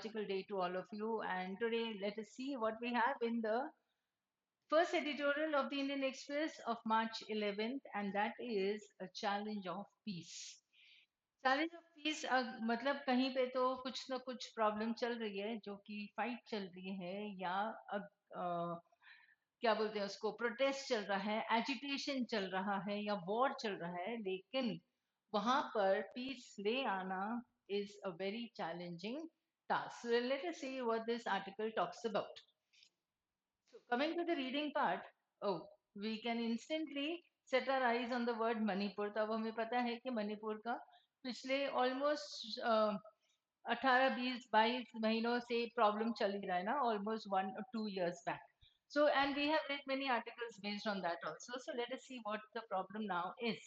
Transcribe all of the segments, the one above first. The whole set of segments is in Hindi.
meteorological day to all of you. And today, let us see what we have in the first editorial of the Indian Express of March 11th, and that is a challenge of peace. Challenge of peace मतलब कहीं पे तो कुछ ना कुछ प्रॉब्लम चल रही है जो कि फाइट चल रही है या क्या बोलते हैं उसको प्रोटेस्ट चल रहा है एजिटेशन चल रहा है या वॉर चल रहा है लेकिन वहां पर पीस ले आना is a very challenging task. So let us see what this article talks about. So coming to the reading part, oh, we can instantly set our eyes on the word Manipur. तो अब हमें पता है कि मणिपुर का पिछले ऑलमोस्ट 18-20-22 महीनों से प्रॉब्लम चल ही रहा है ना almost 1 or 2 years back. So and we have read many articles based on that also. So let us see what the problem now is.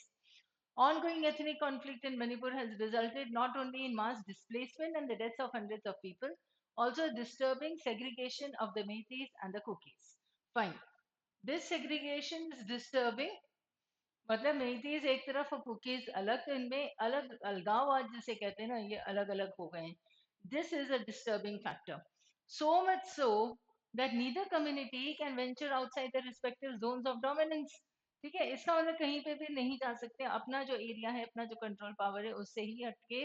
Ongoing ethnic conflict in Manipur has resulted not only in mass displacement and the deaths of hundreds of people, also disturbing segregation of the Meiteis and the Kukis. Fine. This segregation is disturbing. मतलब मेइटीज एक तरफ और कुकीज अलग तो इनमें अलग अलगाववाद जिसे कहते हैं ना ये अलग अलग हो गए हैं this is a disturbing factor so much so that neither community can venture outside the respective zones of dominance ठीक है इसका मतलब कहीं पे भी नहीं जा सकते अपना जो एरिया है अपना जो कंट्रोल पावर है उससे ही हटके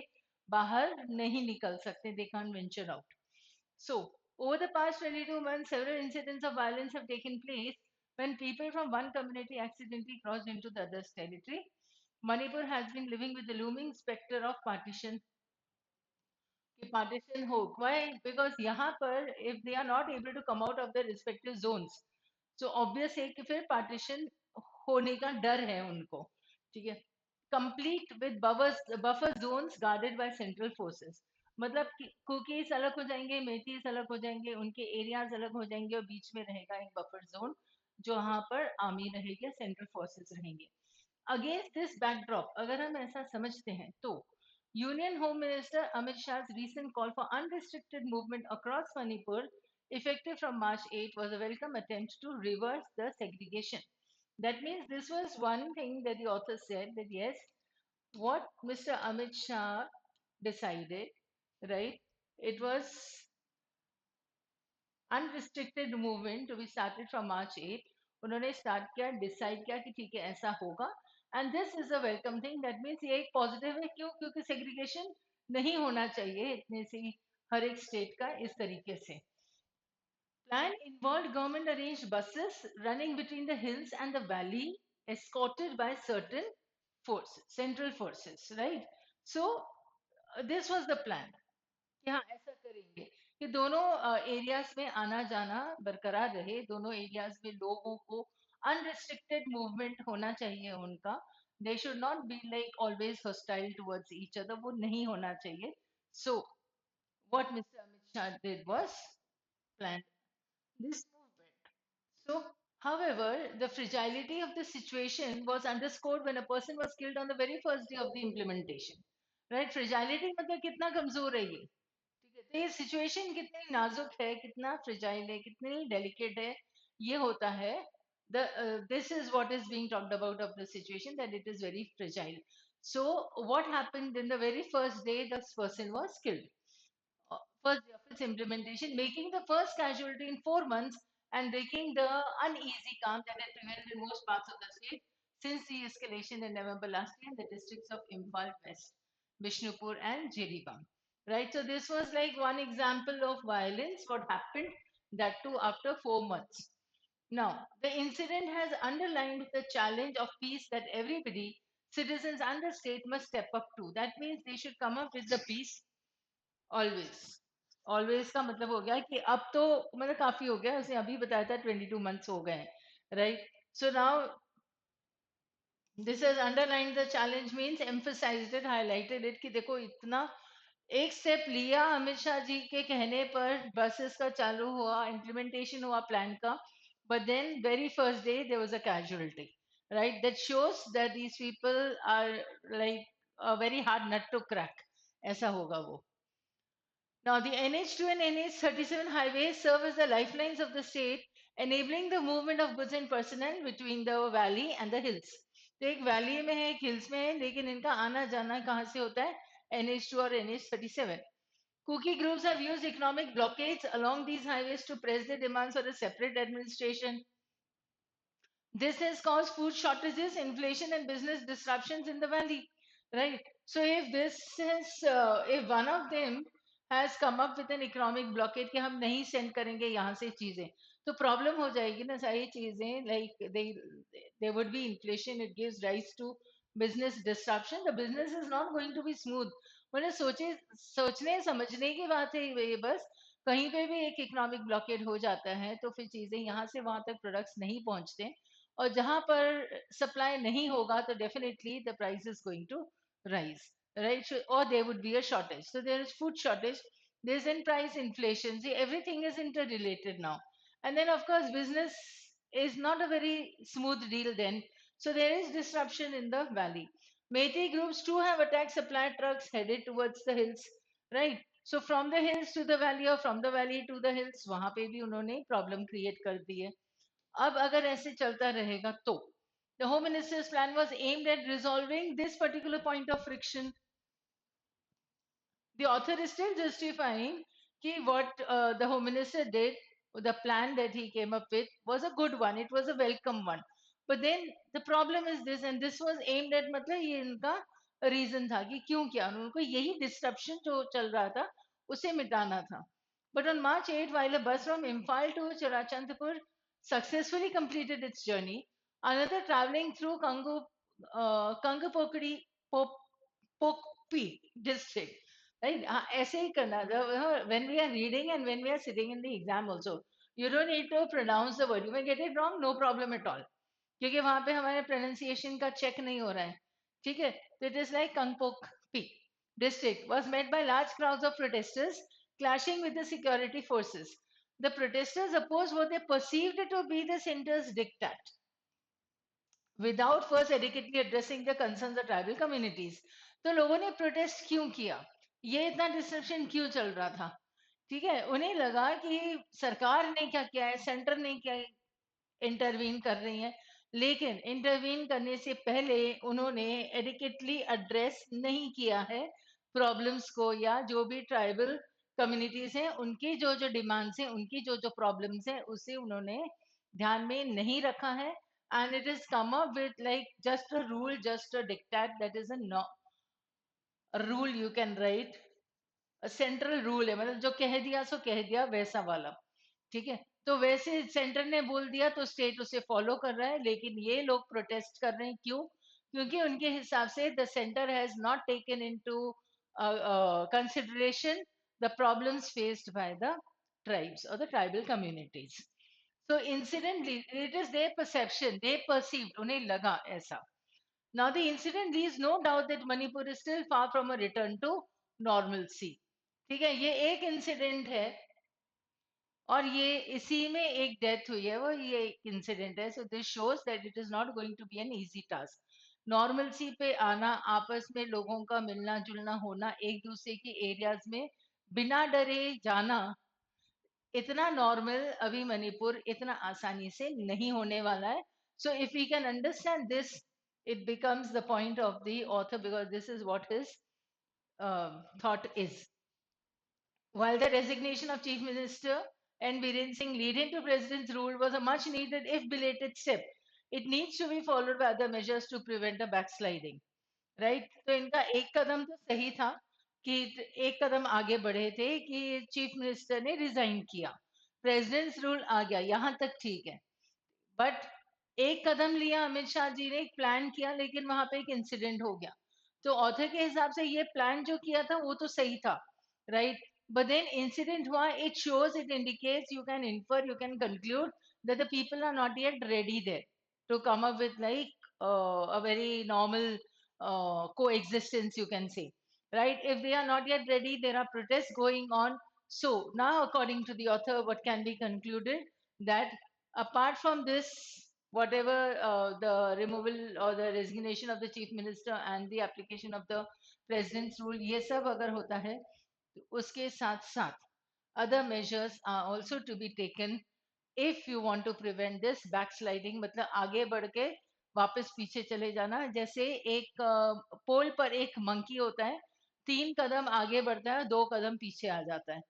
बाहर नहीं निकल सकते they can venture out so, over the past 22 months, several incidents of violence have taken place when people from one community accidentally crossed into the other's territory. Manipur has been living with the looming specter of partition. कि partition हो why because यहाँ पर if they are not able to come out of their respective zones so obvious है कि फिर partition होने का डर है उनको ठीक है complete with buffer zones guarded by central forces मतलब कुकीज अलग हो जाएंगे मेटीज अलग हो जाएंगे उनके एरियाज अलग हो जाएंगे और बीच में रहेगा एक बफर जोन जो वहां पर आर्मी रहेगी सेंट्रल फोर्सेस रहेंगे अगेंस्ट दिस बैकड्रॉप अगर हम ऐसा समझते हैं तो union home minister Amit Shah's recent call for unrestricted movement across Manipur effective from March 8 was a welcome attempt to reverse the segregation. That means this was one thing that the author said that yes, what Mr. Amit Shah decided, right? It was unrestricted movement to be started from March 8 उन्होंने स्टार्ट किया डिसाइड किया कि ठीक है ऐसा होगा and this is a welcome thing that means ये एक पॉजिटिव है क्यों क्योंकि सेग्रीगेशन नहीं होना चाहिए इतने से हर एक स्टेट का इस तरीके से plan involved government arranged buses running between the hills and the valley escorted by certain forces central forces right so this was the plan कि हाँ ऐसा करेंगे कि दोनों एरियाज में आना जाना बरकरार रहे दोनों एरियाज में लोगों को अनरिस्ट्रिक्टेड मूवमेंट होना चाहिए उनका they should not be like always hostile towards each other वो नहीं होना चाहिए so what mister Amit Shah did was plan this movement so however the fragility of the situation was underscored when a person was killed on the very first day of the implementation right fragility मतलब कितना कमजोर है ये ठीक है तो ये सिचुएशन कितनी नाजुक है कितना फ्रिजाइल है कितनी डेलिकेट है ये होता है the this is what is being talked about of the situation that it is very fragile so what happened in the very first day this person was killed first day of its implementation making the first casualty in 4 months and breaking the uneasy calm that had prevailed in most parts of the state since the escalation in November last year in the districts of Imphal West, Bishnupur, and Jiribam. Right, so this was like one example of violence, what happened, that too after 4 months. Now, the incident has underlined the challenge of peace that everybody, citizens and the state must step up to. That means they should come up with the peace always always का मतलब हो गया कि अब तो मतलब काफी हो गया उसने अभी बताया था 22 months हो गए right so now this has underline the challenge means emphasized it highlighted it कि देखो इतना एक स्टेप लिया अमित शाह जी के कहने पर बसेस का चालू हुआ इम्प्लीमेंटेशन हुआ प्लान का but then very first day there was a casualty right that shows that these people are like a very hard nut to crack ऐसा होगा वो Now, the NH2 and NH37 highways serve as the lifelines of the state, enabling the movement of goods and personnel between the valley and the hills. तो एक वैली में है एक हिल्स में है लेकिन इनका आना जाना कहाँ से होता है NH2 और NH37 Cookie groups have used economic blockades along these highways to press their demands for a separate administration. This has caused food shortages, inflation, and business disruptions in the valley. Right. So if if one of them has come up with an economic blockade कि हम नहीं send करेंगे यहाँ से चीजें, तो problem हो जाएगी ना सारी चीजें, like there would be inflation. It gives rise to business disruption. The business is not going to be smooth. मतलब सोचने समझने की बात है ये बस. कहीं पे भी एक इकोनॉमिक ब्लॉकेड हो जाता है तो फिर चीजें यहाँ से वहां तक प्रोडक्ट्स नहीं पहुंचते, और जहां पर सप्लाई नहीं होगा तो definitely the price is going to rise, right? So, or there would be a shortage. So there is food shortage, there's in price inflation. See, everything is interrelated now. And then of course business is not a very smooth deal then. So there is disruption in the valley. Meitei groups too have attacked supply trucks headed towards the hills, right? So from the hills to the valley, or from the valley to the hills, वहां पे भी उन्होंने प्रॉब्लम क्रिएट कर दी है. अब अगर ऐसे चलता रहेगा तो the Home Minister's plan was aimed at resolving this particular point of friction. The author is still justifying what the Home Minister did, the plan that he came up with was a good one, it was a welcome one. But then the problem is this, and this was aimed at, मतलब ये इनका रीजन था कि क्यों किया उनको यही डिस्ट्रप्शन जो चल रहा था उसे मिटाना था. But on March 8, while a bus from Imphal to Churachandpur successfully completed its journey, another traveling through Kangapokdi Pokpi district. Right? ऐसे ही करना. When we are reading and when we are sitting in the exam also, you don't need to pronounce the word. You may get it wrong, no problem at all. क्योंकि वहां पे हमारे pronunciation का check नहीं हो रहा है. ठीक है? So it is like Kangpokpi district was met by large crowds of protesters clashing with the security forces. The protesters opposed what they perceived to be the center's diktat, without first adequately addressing the concerns of tribal communities. तो लोगों ने प्रोटेस्ट क्यों किया, ये इतना डिस्ट्रप्शन क्यों चल रहा था? ठीक है, उन्हें लगा कि सरकार ने क्या किया है, सेंटर ने क्या इंटरवीन कर रही है, लेकिन इंटरवीन करने से पहले उन्होंने एडिकेटली एड्रेस नहीं किया है प्रॉब्लम्स को, या जो भी ट्राइबल कम्युनिटीज हैं उनकी जो जो डिमांड्स हैं, उनकी जो जो प्रॉब्लम्स हैं, उसे उन्होंने ध्यान में नहीं रखा है. And it is come up with like just a rule, just a diktat, that is a no, a rule you can write, a central rule है, मतलब जो कह दिया सो कह दिया वैसा वाला. ठीक है, तो वैसे सेंटर ने बोल दिया तो स्टेट उसे फॉलो कर रहा है, लेकिन ये लोग प्रोटेस्ट कर रहे हैं क्यों? क्योंकि उनके हिसाब से the centre has not taken into consideration the problems faced by the tribes और the tribal communities. So incidentally, it is their perception, they perceived, उन्हें लगा ऐसा. Now the incident leaves no doubt that Manipur is still far from a return to normalcy. ठीक है, ये एक इंसिडेंट है और ये इसी में एक डेथ हुई है, वो ये इंसिडेंट है. So this shows that it is not going to be an easy task. Normalcy पे आना, आपस में लोगों का मिलना जुलना होना, एक दूसरे के एरियाज में बिना डरे जाना, इतना नॉर्मल अभी मणिपुर इतना आसानी से नहीं होने वाला है. So if we can understand this, it becomes the point of the author, because this is what his thought is. While the resignation of Chief Minister N. Biren Singh leading to President's rule was a much needed, if belated, step, it needs to be followed by other measures to prevent a backsliding. Right right? तो इनका एक कदम तो सही था कि एक कदम आगे बढ़े थे कि चीफ मिनिस्टर ने रिजाइन किया, प्रेसिडेंट्स रूल आ गया, यहां तक ठीक है. बट एक कदम लिया अमित शाह जी ने, एक प्लान किया, लेकिन वहां पे एक इंसिडेंट हो गया. तो ऑथर के हिसाब से ये प्लान जो किया था वो तो सही था, राइट? बट देन इंसिडेंट हुआ, it shows, it indicates, you can infer, you can conclude that the people are not yet ready there to come up with like a very normal coexistence, you can say, right? If they are not yet ready, there are protests going on. So now according to the author, what can be concluded, that apart from this, whatever the removal or the resignation of the chief minister and the application of the president's rule, ये सब अगर होता है, तो उसके साथ साथ other measures are also to be taken if you want to prevent this backsliding. मतलब आगे बढ़ के वापस पीछे चले जाना. जैसे एक पोल पर एक मंकी होता है, 3 कदम आगे बढ़ता है, 2 कदम पीछे आ जाता है।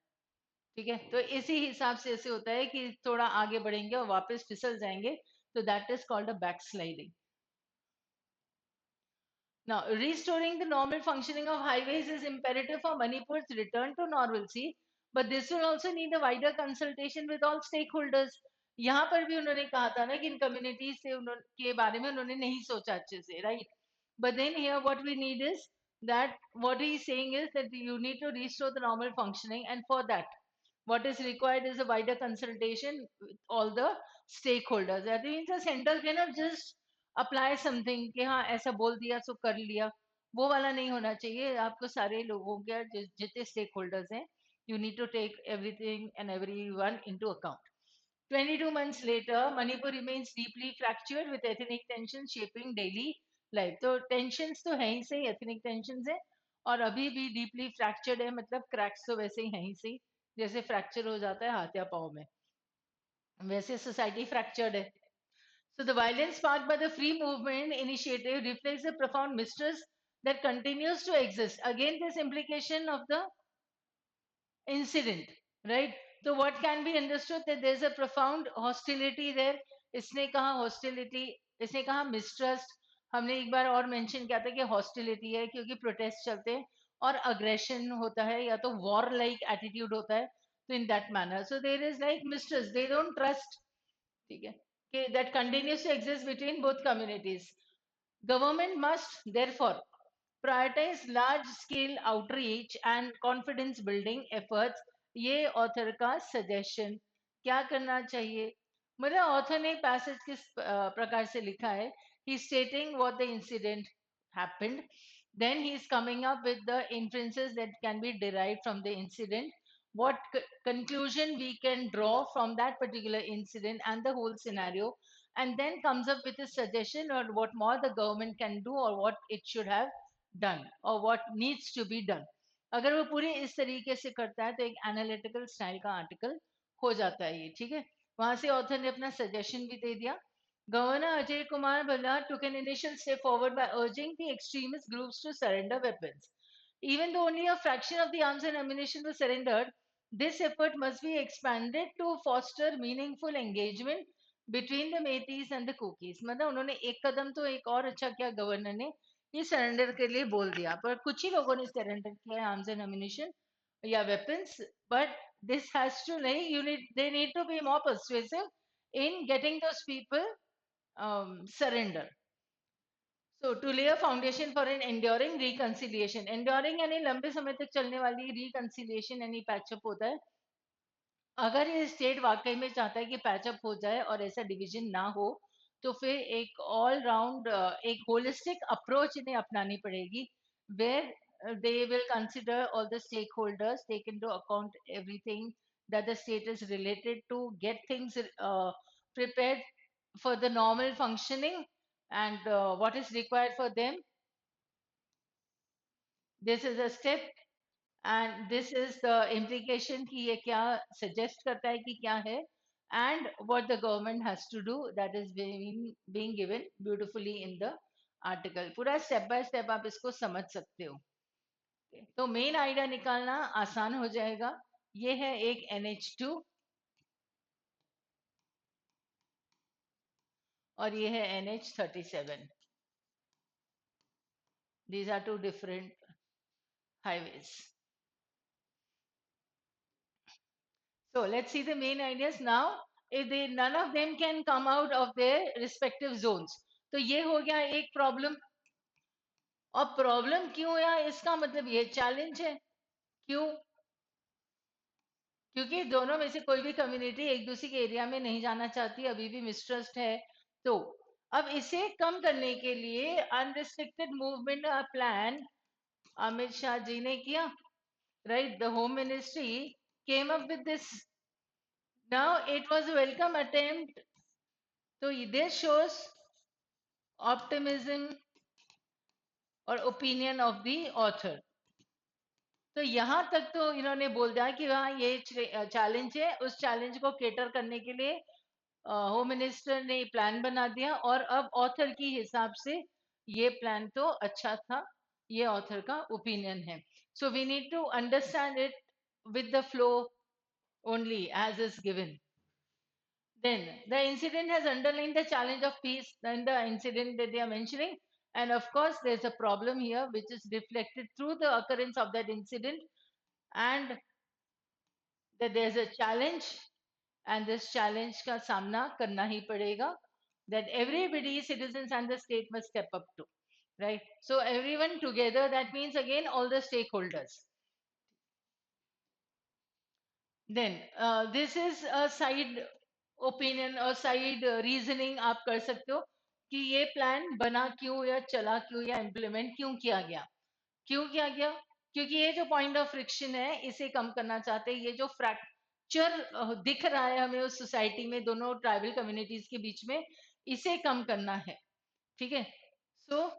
ठीक है, तो इसी हिसाब से ऐसे होता है कि थोड़ा आगे बढ़ेंगे और वापस फिसल जाएंगे, तो that is called a back sliding. Now, restoring the normal functioning of highways is imperative for Manipur's return to normalcy, but this will also need a wider consultation with all stakeholders. यहाँ पर भी उन्होंने कहा था ना कि इन कम्युनिटीज से के बारे में उन्होंने नहीं सोचा अच्छे से, right? But then here what we need is that what he is saying is that you need to restore the normal functioning, and for that what is required is a wider consultation with all the stakeholders. That means the center cannot just apply something कि हाँ ऐसा बोल दिया सो कर लिया, वो वाला नहीं होना चाहिए। आपको सारे लोगों के जितने स्टेक होल्डर्स हैं, you need to take everything and everyone into account. 22 months later, Manipur remains deeply fractured with ethnic tensions shaping daily life. तो tensions तो है ही सही, ethnic tensions है, और अभी भी deeply fractured है, मतलब cracks तो वैसे ही हैं ही सही, जैसे fracture हो जाता है हाथ या पाँव में, वैसे society fractured है। So the violence sparked by the free movement initiative reflects the profound mistrust that continues to exist. Again, this implication of the incident, right? So what can be understood that there's a profound hostility there. इसने कहा hostility, इसने कहा mistrust. हमने एक बार और मेंशन किया था कि hostility है क्योंकि प्रोटेस्ट चलते हैं और अग्रेशन होता है या तो वॉर लाइक एटीट्यूड होता है, तो in that manner so there is like mistrust, they don't trust. ठीक है, कि that continues to exist between both communities. Government must therefore prioritize large scale outreach and confidence building efforts. ये ऑथर का सजेशन, क्या करना चाहिए? मतलब ऑथर ने पैसेज किस प्रकार से लिखा है? ही stating what the incident happened, then he is coming up with the inferences that can be derived from the incident, what conclusion we can draw from that particular incident and the whole scenario, and then comes up with a suggestion or what more the government can do or what it should have done or what needs to be done. अगर वो पूरे इस तरीके से करता है तो एक एनालिटिकल स्टाइल का आर्टिकल हो जाता है ये। ठीक है, वहां से ऑथर ने अपना सजेशन भी दे दिया। Governor Ajay Kumar Bhalla took an initial step forward by urging the extremist groups to surrender weapons. Even though only a fraction of the arms and ammunition was surrendered, this effort must be expanded to foster meaningful engagement between the Meiteis and the Kukis. मतलब उन्होंने एक कदम तो एक और अच्छा किया गवर्नर ने, ये सरेंडर के लिए बोल दिया, पर कुछ ही लोगों ने सरेंडर किया है आर्म्स एंड एम्यूनिशन या weapons, but this has to नहीं, you need, they need to be more persuasive in getting those people surrender. So to lay a foundation for an enduring reconciliation, enduring यानी लंबे समय तक चलने वाली, reconciliation यानी पैचअप होता है। अगर ये स्टेट वाकई में चाहता है कि पैचअप हो जाए और ऐसा डिवीजन ना हो, तो फिर एक ऑल राउंड एक होलिस्टिक अप्रोच इन्हें अपनानी पड़ेगी, where they will consider all the stakeholders, take into account everything that the state is related to, get things prepared for the normal functioning and what is required for them. This is a step and this is the implication कि ये क्या suggest करता है कि क्या है, and what the government has to do, that is being given beautifully in the article. पूरा step by step आप इसको समझ सकते हो। तो मेन आइडिया निकालना आसान हो जाएगा। ये है एक NH2 और ये है NH37. These are two different highways. So let's see the main ideas now. If they none of them can come out of their respective zones, तो ये हो गया एक प्रॉब्लम। और प्रॉब्लम क्यों है इसका मतलब ये चैलेंज है। क्यों? क्योंकि दोनों में से कोई भी कम्युनिटी एक दूसरे के एरिया में नहीं जाना चाहती, अभी भी मिसट्रस्ट है। तो अब इसे कम करने के लिए unrestricted movement plan Amit Shah ji ने किया, right? The home ministry came up with this. Now it was a welcome attempt. तो दिस शोज ऑप्टिमिज्म और ओपिनियन ऑफ द ऑथर। तो यहाँ तक तो इन्होंने बोल दिया कि हाँ ये चैलेंज है, उस चैलेंज को केटर करने के लिए होम मिनिस्टर ने प्लान बना दिया, और अब ऑथर की हिसाब से ये प्लान तो अच्छा था, ये ऑथर का ओपिनियन है। So we need to understand it with the flow only as is given. Then the incident has underlined the challenge of peace and the incident that they are mentioning. And of course, there's a problem here which is reflected through the occurrence of that incident, and that there's a challenge, and this challenge ka samna karna hi padega, that everybody, citizens and the state must step up to. Right? So everyone together, that means again all the stakeholders. Then this is a side opinion और side reasoning आप कर सकते हो कि ये प्लान बना क्यों या चला क्यों या इम्प्लीमेंट क्यों किया गया, क्योंकि ये जो पॉइंट ऑफ फ्रिक्शन है इसे कम करना चाहते हैं, ये जो फ्रैक्चर दिख रहा है हमें उस सोसाइटी में दोनों ट्राइबल कम्युनिटीज के बीच में, इसे कम करना है. ठीक है. सो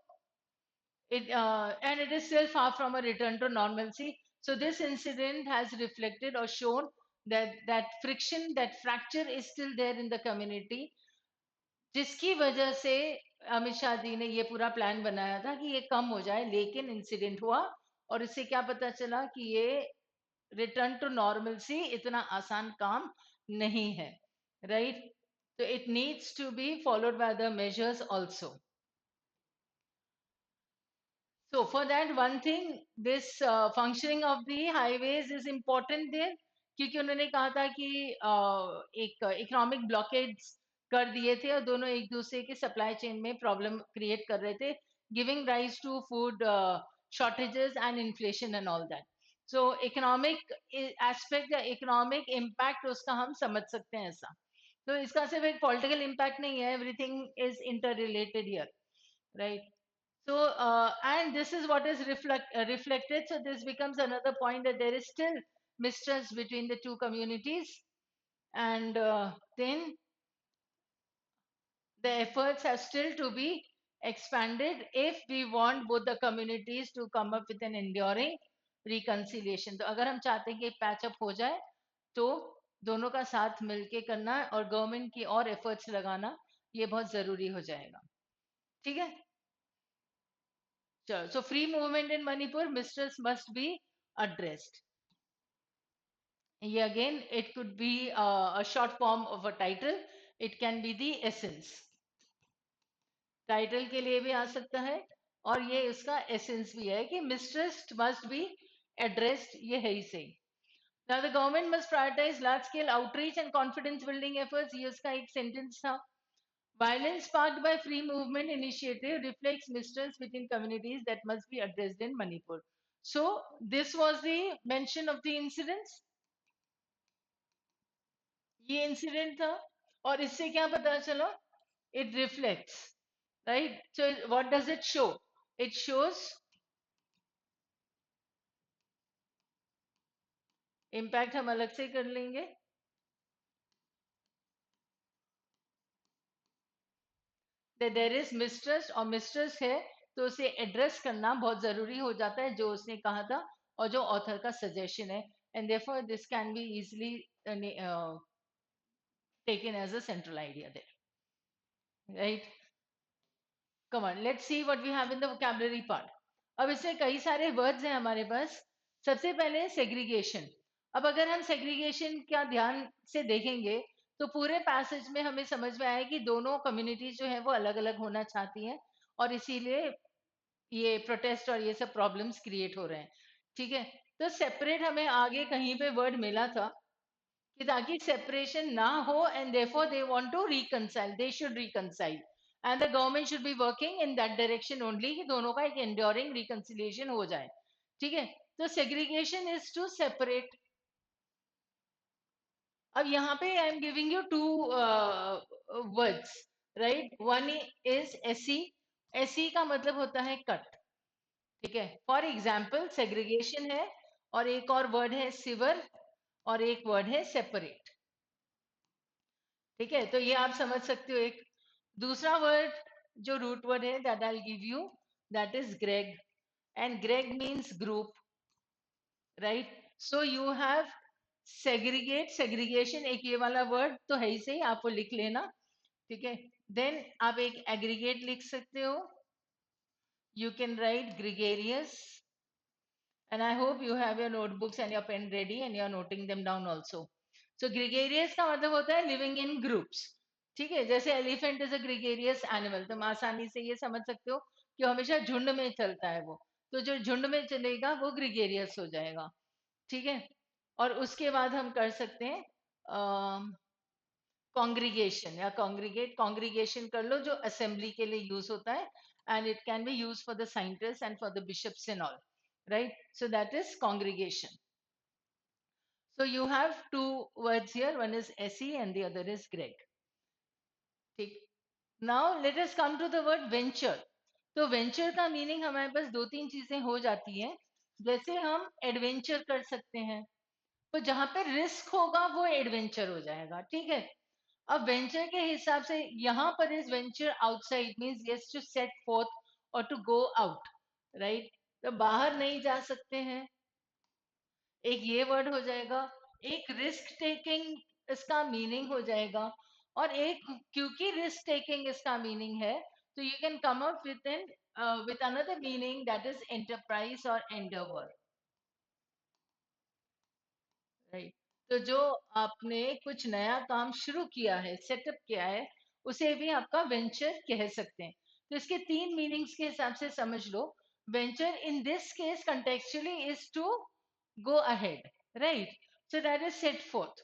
and it is still far from a return to normalcy. So this incident has reflected or shown that that friction, that fracture is still there in the community, जिसकी वजह से अमित शाह जी ने ये पूरा प्लान बनाया था कि ये कम हो जाए, लेकिन इंसिडेंट हुआ और इससे क्या पता चला कि ये रिटर्न टू नॉर्मलसी इतना आसान काम नहीं है. राइट. तो it needs to be followed by the measures also. So for that one thing, this functioning of the highways is important there, क्योंकि उन्होंने कहा था कि एक इकोनॉमिक ब्लॉकेज कर दिए थे और दोनों एक दूसरे के सप्लाई चेन में प्रॉब्लम क्रिएट कर रहे थे, giving rise to food shortages and inflation and all that. So economic aspect या इकोनॉमिक इम्पैक्ट उसका हम समझ सकते हैं ऐसा. तो इसका सिर्फ एक पॉलिटिकल इम्पैक्ट नहीं है, everything is inter related here. Right. So, and this is what is reflected. So, this becomes another point that there is still mistrust between the two communities, and then the efforts have still to be expanded if we want both the communities to come up with an enduring reconciliation. तो अगर हम चाहते हैं कि पैच अप हो जाए, तो दोनों का साथ मिलके करना और गवर्नमेंट की और एफर्ट्स लगाना ये बहुत जरूरी हो जाएगा. ठीक है. Sure. So free movement in Manipur, mistrust must be addressed. Yeah, again, it could be a short form of a title. It can be the essence. Title के लिए भी आ सकता है और ये इसका एसेंस भी है कि mistrust must be addressed. ये है ही सही. Now the government must prioritize large scale outreach and confidence building efforts. ये इसका एक सेंटेंस था. Violence sparked by free movement initiative reflects mistrust within communities that must be addressed in Manipur. So this was the mention of the incidents. ये इंसिडेंट था और इससे क्या पता चला? It reflects, right? So what does it show? It shows impact. हम अलग से कर लेंगे. That there is mistrust और mistrust है तो उसे एड्रेस करना बहुत जरूरी हो जाता है, जो उसने कहा था और जो ऑथर का सजेशन है, and therefore this can be easily taken as a central idea there. Right. Come on, let's see what we have in the vocabulary part. अब इसमें कई सारे वर्ड्स हैं हमारे पास. सबसे पहले सेग्रीगेशन. अब अगर हम सेग्रीगेशन का ध्यान से देखेंगे तो पूरे पैसेज में हमें समझ में आया कि दोनों कम्युनिटीज जो है वो अलग अलग होना चाहती हैं और इसीलिए ये प्रोटेस्ट और ये सब प्रॉब्लम्स क्रिएट हो रहे हैं. ठीक है. तो सेपरेट हमें आगे कहीं पे वर्ड मिला था कि ताकि सेपरेशन ना हो, and therefore they want to reconcile, they should reconcile and the government should be working in that direction only कि दोनों का एक एंड्योरिंग रिकंसिलिएशन हो जाए. ठीक है. तो सेग्रीगेशन इज टू सेपरेट. अब यहाँ पे I am giving you two words, right. One is SC. SC का मतलब होता है कट. ठीक है. फॉर एग्जाम्पल सेग्रीगेशन है और एक और वर्ड है सिवर और एक वर्ड है सेपरेट. ठीक है. तो ये आप समझ सकते हो. एक दूसरा वर्ड जो रूट वर्ड है that I give you, that is Greg, and Greg means group. Right. So you have segregate, segregation, एक ये वाला वर्ड तो है ही सही, आप वो लिख लेना. ठीक है. देन आप एक एग्रीगेट लिख सकते हो. You can write gregarious And I hope you have your notebooks and your pen ready and you are noting them down also. So gregarious का मतलब होता है living in groups. ठीक है, जैसे elephant is a gregarious animal, तुम आसानी से ये समझ सकते हो कि हमेशा झुंड में चलता है वो. तो जो झुंड में चलेगा वो gregarious हो जाएगा. ठीक है. और उसके बाद हम कर सकते हैं कॉन्ग्रीगेशन या कॉन्ग्रीगेशन कर लो जो असेंबली के लिए यूज होता है and it can be use for the scientist and for the bishops and all, right? So that is congregation. So you have two words here, one is SE and the other is Greg. ठीक. Now let us come to the word venture. तो वेंचर का मीनिंग हमारे पास दो तीन चीजें हो जाती हैं. जैसे हम एडवेंचर कर सकते हैं, तो जहां पे रिस्क होगा वो एडवेंचर हो जाएगा. ठीक है. अब वेंचर के हिसाब से यहाँ पर is venture outside means yes to set forth और टू गो आउट, राइट? तो बाहर नहीं जा सकते हैं, एक ये वर्ड हो जाएगा. एक रिस्क टेकिंग इसका मीनिंग हो जाएगा. और एक, क्योंकि रिस्क टेकिंग इसका मीनिंग है, तो you can come up with another meaning that is enterprise और एंडेवर, राइट? तो जो आपने कुछ नया काम शुरू किया है, सेटअप किया है, उसे भी आपका वेंचर कह सकते हैं. तो इसके तीन मीनिंग्स के हिसाब से समझ लो. Venture in this case contextually is to go ahead, right? So that is set forth,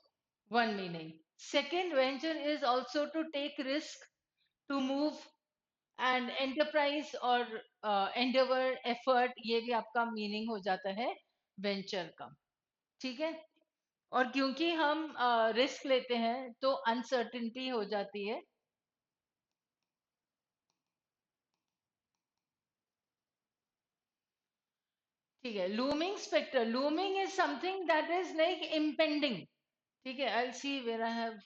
one meaning. Second, venture is also to take risk, to move, and enterprise or endeavor, effort, ये भी आपका मीनिंग हो जाता है वेंचर का. ठीक है. और क्योंकि हम रिस्क लेते हैं तो अनसर्टिनिटी हो जाती है. ठीक है. Looming spectre, looming is something that is like impending. ठीक है. आई सी वेयर आई हैव,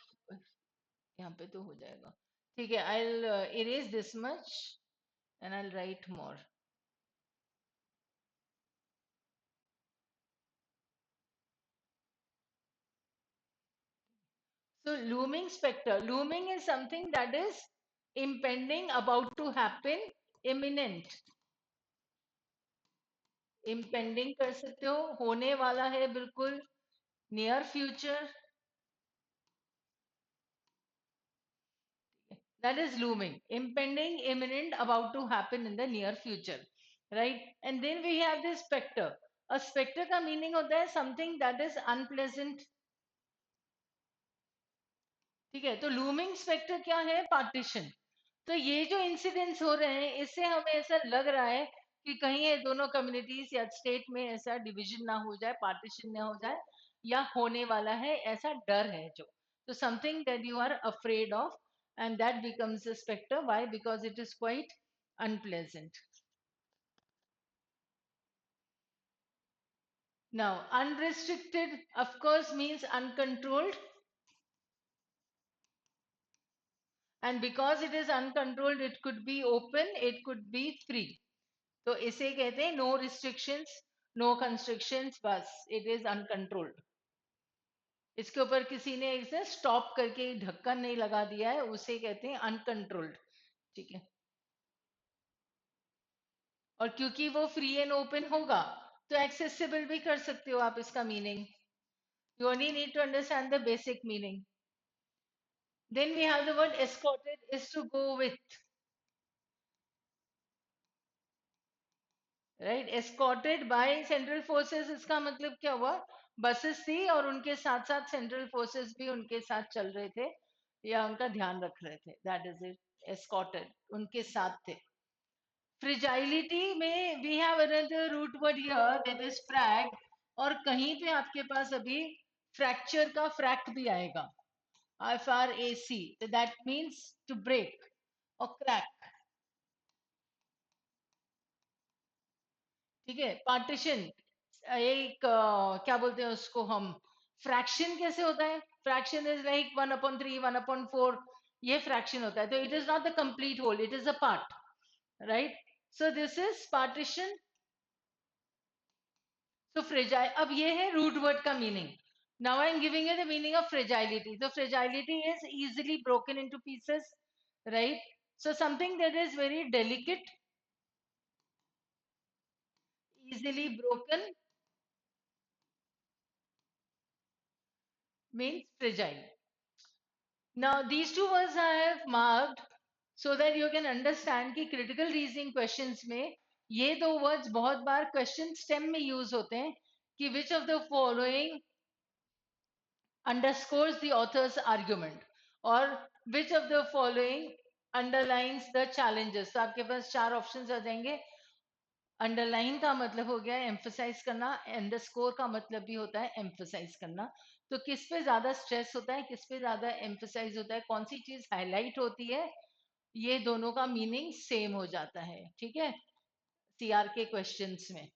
यहाँ पे तो हो जाएगा. ठीक है. I erase this much and I right more. So looming specter, looming is something that is impending, about to happen, imminent. impending कर सकते हो, होने वाला है बिल्कुल, near future. That is looming, impending, imminent, about to happen in the near future, right? And then we have this specter. A specter का meaning होता है something that is unpleasant. ठीक है. तो looming specter क्या है? Partition. तो ये जो इंसिडेंट्स हो रहे हैं, इससे हमें ऐसा लग रहा है कि कहीं ये दोनों कम्युनिटीज या स्टेट में ऐसा डिवीजन ना हो जाए, पार्टीशन ना हो जाए, या होने वाला है, ऐसा डर है जो. तो something that you are afraid of and that becomes a spectre. Why? Because it is quite unpleasant. Now unrestricted of course means uncontrolled, and because it is uncontrolled it could be open, it could be free. तो इसे कहते हैं नो रिस्ट्रिक्शंस, नो कंस्ट्रिक्शंस, बस इट इज अनकंट्रोल्ड. इसके ऊपर किसी ने इसे स्टॉप करके ढक्कन नहीं लगा दिया है, उसे कहते हैं अनकंट्रोल्ड. ठीक है. और क्योंकि वो फ्री एंड ओपन होगा तो एक्सेसिबल भी कर सकते हो आप इसका meaning. You only need to understand the basic meaning. Then we have the word escorted is to go with, right? Escorted by central forces, इसका मतलब क्या हुआ? बसेस थी और उनके साथ साथ सेंट्रल फोर्सेस भी उनके साथ चल रहे थे या उनका ध्यान रख रहे थे. That is it. एस्कॉर्टेड, उनके साथ थे. फ्रिजाइलिटी में we have another root word here that is frag. और कहीं पे आपके पास अभी फ्रैक्चर का फ्रैक्ट भी आएगा, FRAC. That means to break और क्रैक. ठीक है. पार्टीशन, एक क्या बोलते हैं उसको हम, फ्रैक्शन कैसे होता है? फ्रैक्शन इज लाइक 1/3, 1/4, ये फ्रैक्शन होता है. तो it is not the complete whole, it is a part, right? So this is partition. So fragile, अब ये है रूट वर्ड का meaning. Now I am giving you the meaning of fragility. तो fragility is easily broken into pieces, right? So something that is very delicate, easily broken, means fragile. Now, these two words I have marked so that you can understand कि critical reasoning questions में ये दो words बहुत बार question stem में use होते हैं कि which of the following underscores the author's argument or which of the following underlines the challenges. तो आपके पास चार options आ जाएंगे. अंडरलाइन का मतलब हो गया एम्फोसाइज करना, अंडरस्कोर का मतलब भी होता है एम्फोसाइज करना. तो किस पे ज्यादा स्ट्रेस होता है, किस पे ज्यादा एम्फोसाइज होता है, कौन सी चीज हाईलाइट होती है, ये दोनों का मीनिंग सेम हो जाता है. ठीक है, सीआर के क्वेश्चंस में.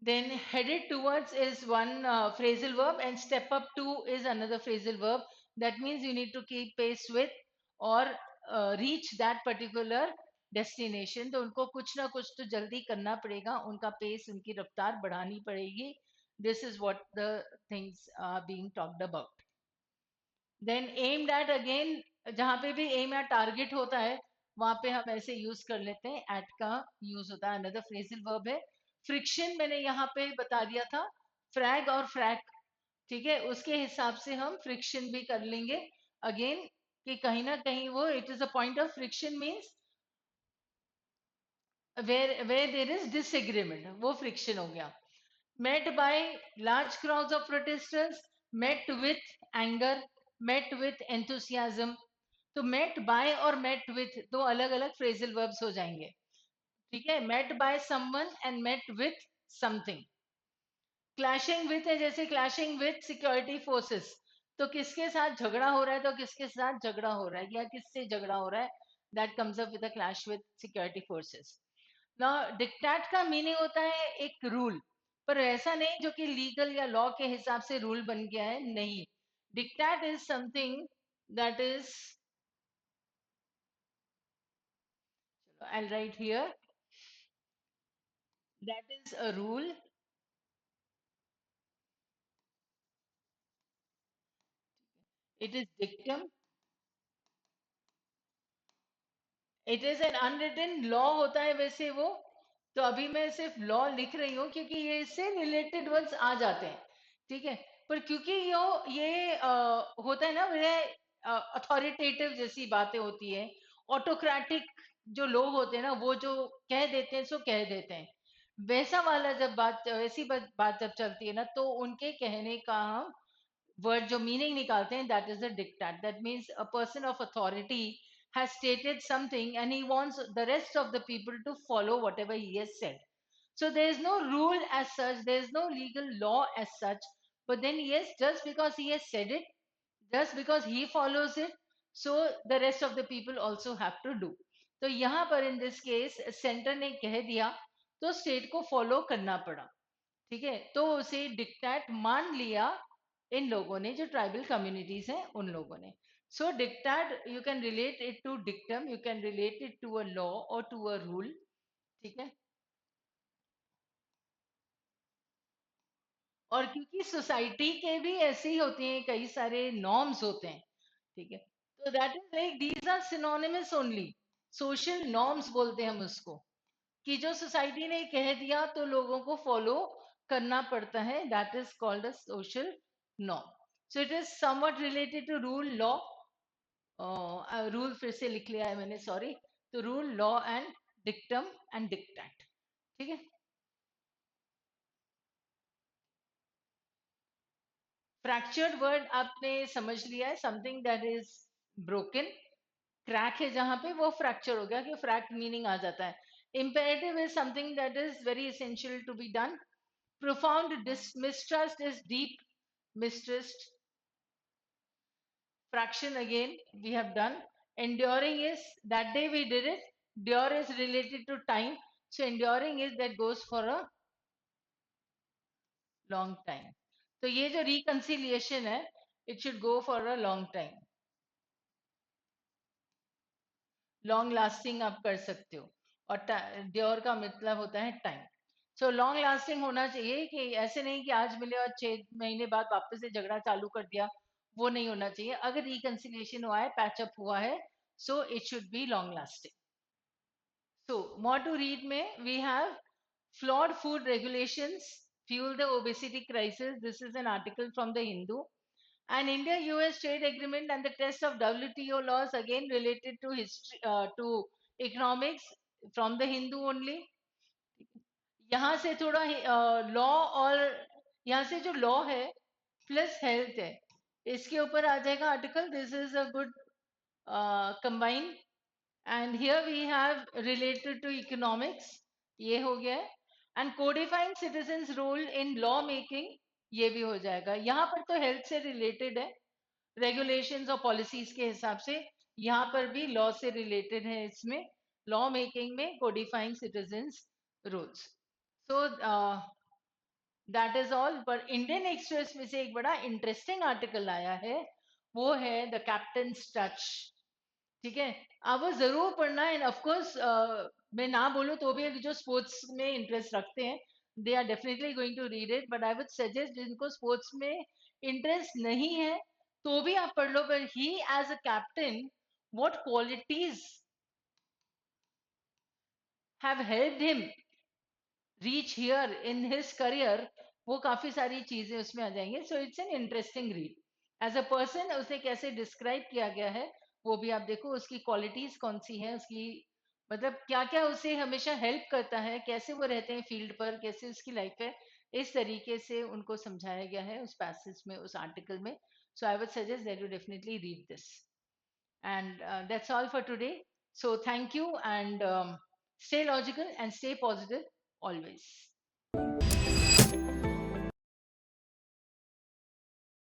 Then headed towards is one phrasal verb and step up to is another phrasal verb. That means you need to keep pace with or reach that particular destination. तो उनको कुछ ना कुछ तो जल्दी करना पड़ेगा, उनका पेस, उनकी रफ्तार बढ़ानी पड़ेगी. This is what the things are being talked about. Then aimed at again, जहाँ पे भी aim at target होता है वहां पे हम ऐसे यूज कर लेते हैं, at का यूज होता है. अनदर फ्रेजल वर्ब है. फ्रिक्शन मैंने यहाँ पे बता दिया था, फ्रैग और फ्रैक. ठीक है, उसके हिसाब से हम फ्रिक्शन भी कर लेंगे अगेन, कि कहीं ना कहीं वो it is a point of friction means where there is disagreement, वो फ्रिक्शन हो गया. met by large crowds of protesters, met with anger, met with enthusiasm. तो met by और met with दो अलग अलग phrasal verbs हो जाएंगे. ठीक है, met by someone and met with something. clashing with है, जैसे clashing with security forces. तो किसके साथ झगड़ा हो रहा है, तो किसके साथ झगड़ा हो रहा है या किससे झगड़ा हो रहा है, that comes up with a clash with security forces. ना डिक्टेट का मीनिंग होता है एक रूल, पर ऐसा नहीं जो कि लीगल या लॉ के हिसाब से रूल बन गया है, नहीं. Dictate is something that is, I right here, that is a rule. It is dictum. It is an unwritten law होता है वैसे वो. तो अभी मैं सिर्फ लॉ लिख रही हूँ क्योंकि ये इससे रिलेटेड वर्ड्स आ जाते हैं. ठीक है, पर क्योंकि ये होता है ना, वह अथॉरिटेटिव जैसी बातें होती है, ऑटोक्रेटिक जो लोग होते हैं ना, वो जो कह देते हैं सो कह देते हैं, वैसा वाला जब बात, वैसी बात जब चलती है ना, तो उनके कहने का हम वर्ड जो मीनिंग निकालते हैं, that is a dictate. That means a person of authority has stated something and he wants the rest of the people to follow whatever he has said. So there is no rule as such, there is no legal law as such, but then yes, just because he has said it, just because he follows it, so the rest of the people also have to do. तो यहाँ पर in this case सेंटर ने कह दिया तो स्टेट को फॉलो करना पड़ा. ठीक है, तो उसे डिक्टेट मान लिया इन लोगों ने, जो ट्राइबल कम्युनिटीज हैं उन लोगों ने. So dictate, you can relate it to dictum, you can relate it to a law और टू अ रूल. ठीक है, और क्योंकि सोसाइटी के भी ऐसे ही होते हैं, कई सारे नॉर्म्स होते हैं. ठीक है, तो that is like these are synonymous only. Social norms बोलते हैं हम उसको, कि जो सोसाइटी ने कह दिया तो लोगों को फॉलो करना पड़ता है. That is called a social norm. So it is somewhat related to rule law. Rule फिर से लिख लिया है मैंने, सॉरी. तो rule, law and dictum and dictate. ठीक है, फ्रैक्चर्ड वर्ड आपने समझ लिया है, something that is broken. Crack है जहां पे, वो फ्रैक्चर हो गया, कि फ्रैक मीनिंग आ जाता है. imperative is something that is very essential to be done. Profound mistrust is deep mistrust. Fraction again we have done. Enduring is that day we did it. Dure is related to time. So enduring is that goes for a long time. तो ये जो reconciliation है, it should go for a long time. Long lasting आप कर सकते हो. और ड्योर का मतलब होता है टाइम. सो लॉन्ग लास्टिंग होना चाहिए, कि ऐसे नहीं कि आज मिले और 6 महीने बाद वापस से झगड़ा चालू कर दिया, वो नहीं होना चाहिए. अगर रिकंसिलिएशन हुआ है, पैचअप हुआ है, so it should be long lasting. So more to read में we have flawed food regulations, fuel the obesity crisis. This is an article from the Hindu. And India-US trade agreement and the test of WTO laws again related to history to economics from the Hindu only. यहाँ से थोड़ा लॉ और यहाँ से जो लॉ है प्लस हेल्थ है इसके ऊपर आ जाएगा article. This is a good combine. And here we have related to economics, ये हो गया है. And codifying citizens role in law making, ये भी हो जाएगा. यहाँ पर तो हेल्थ से रिलेटेड है, रेगुलेशंस और पॉलिसीज के हिसाब से. यहाँ पर भी लॉ से रिलेटेड है इसमें, लॉ मेकिंग में codifying citizens rules. So that is all. पर इंडियन एक्सप्रेस में से एक बड़ा इंटरेस्टिंग आर्टिकल आया है, वो है द कैप्टन्स टच. ठीक है, आप वो जरूर पढ़ना. एंड ऑफ कोर्स मैं ना बोलूं तो भी जो स्पोर्ट्स में इंटरेस्ट रखते हैं they are definitely going to read it. But I would suggest जिनको स्पोर्ट्स में इंटरेस्ट नहीं है तो भी आप पढ़ लो. But he as a captain, what qualities have helped him reach here in his career, वो काफी सारी चीजें उसमें आ जाएंगे. So it's an interesting read. As a person उसे कैसे डिस्क्राइब किया गया है वो भी आप देखो, उसकी क्वालिटीज कौन सी है, उसकी मतलब क्या क्या उसे हमेशा हेल्प करता है, कैसे वो रहते हैं फील्ड पर, कैसे उसकी लाइफ है, इस तरीके से उनको समझाया गया है उस पैसेज में, उस आर्टिकल में. So I would suggest that you definitely read this. And that's all for today. So thank you, and stay logical and stay positive always.